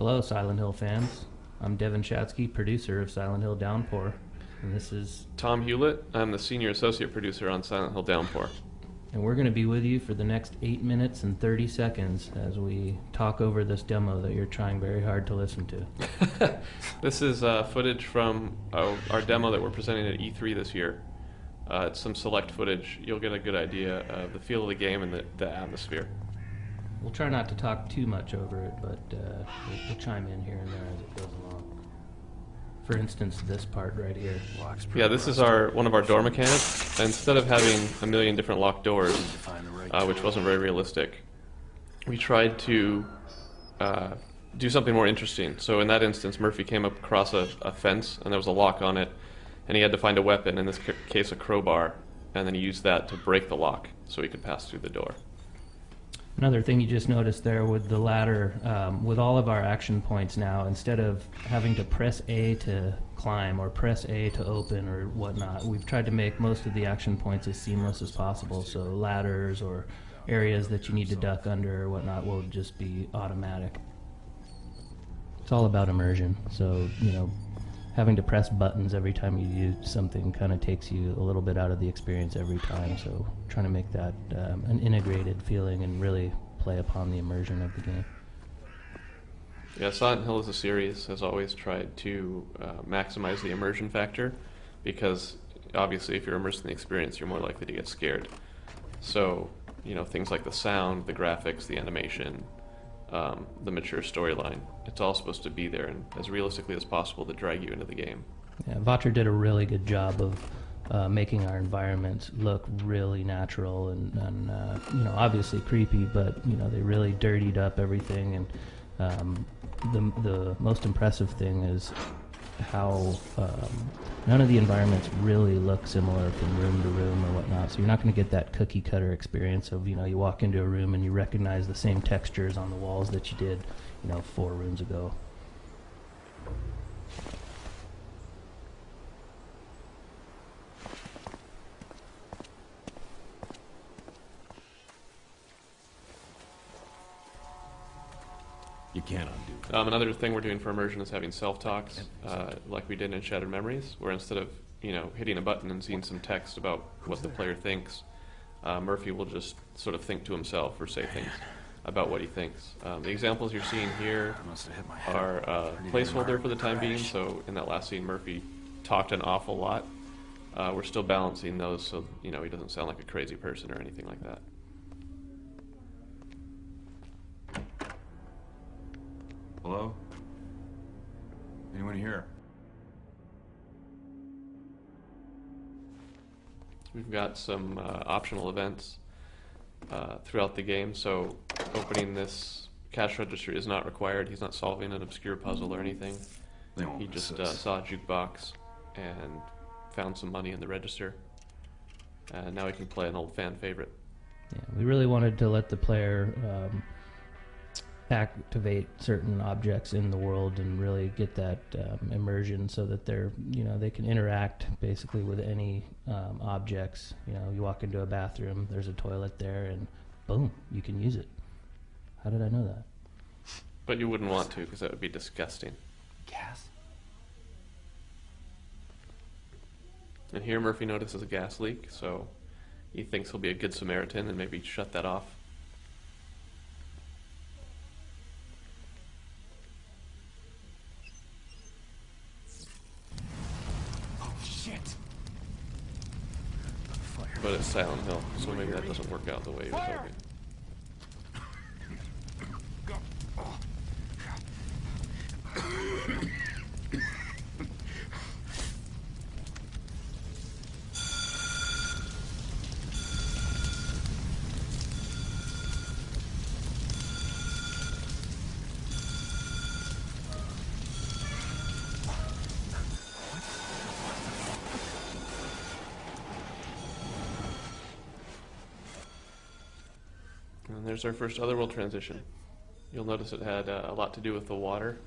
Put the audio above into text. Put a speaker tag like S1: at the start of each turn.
S1: Hello, Silent Hill fans. I'm Devin Shatsky, producer of Silent Hill Downpour, and this is
S2: Tom Hewlett. I'm the senior associate producer on Silent Hill Downpour.
S1: and we're going to be with you for the next 8 minutes and 30 seconds as we talk over this demo that you're trying very hard to listen to.
S2: This is footage from our demo that we're presenting at E3 this year. It's some select footage. You'll get a good idea of the feel of the game and the atmosphere.
S1: We'll try not to talk too much over it, but we'll chime in here and there as it goes along. For instance, this part right here.
S2: Yeah, this is one of our door mechanics. Instead of having a million different locked doors, which wasn't very realistic, we tried to do something more interesting. So in that instance, Murphy came up across a fence, and there was a lock on it, and he had to find a weapon, in this case a crowbar, and then he used that to break the lock so he could pass through the door.
S1: Another thing you just noticed there with the ladder, with all of our action points now, instead of having to press A to climb or press A to open or whatnot, we've tried to make most of the action points as seamless as possible. So ladders or areas that you need to duck under or whatnot will just be automatic. It's all about immersion. So, having to press buttons every time you do something kind of takes you a little bit out of the experience every time. So trying to make that an integrated feeling and really play upon the immersion of the game.
S2: Yeah, Silent Hill as a series has always tried to maximize the immersion factor, because obviously if you're immersed in the experience, you're more likely to get scared. So, things like the sound, the graphics, the animation, the mature storyline, it's all supposed to be there and as realistically as possible to drag you into the game.
S1: Yeah, Votcher did a really good job of making our environments look really natural and obviously creepy, but they really dirtied up everything. And the most impressive thing is how none of the environments really look similar from room to room or whatnot. So you're not going to get that cookie cutter experience of you walk into a room and you recognize the same textures on the walls that you did 4 rooms ago.
S3: You can't undo it.
S2: Another thing we're doing for immersion is having self-talks, like we did in Shattered Memories, where instead of hitting a button and seeing some text about what the player thinks, Murphy will just sort of think to himself or say things about what he thinks. The examples you're seeing here are placeholder for the time being. So in that last scene, Murphy talked an awful lot. We're still balancing those so he doesn't sound like a crazy person or anything like that.
S3: Hello? Anyone here?
S2: We've got some optional events throughout the game, so opening this cash register is not required. He's not solving an obscure puzzle or anything. He just saw a jukebox and found some money in the register, and now he can play an old fan favorite.
S1: Yeah, we really wanted to let the player activate certain objects in the world and really get that immersion so that they can interact basically with any objects. You walk into a bathroom, there's a toilet there, and boom, you can use it. How did I know that?
S2: But you wouldn't want to, because that would be disgusting.
S3: Gas?
S2: And here Murphy notices a gas leak, so he thinks he'll be a good Samaritan and maybe shut that off. But it's Silent Hill, so maybe that doesn't work out the way he was hoping. And there's our first Otherworld transition. You'll notice it had a lot to do with the water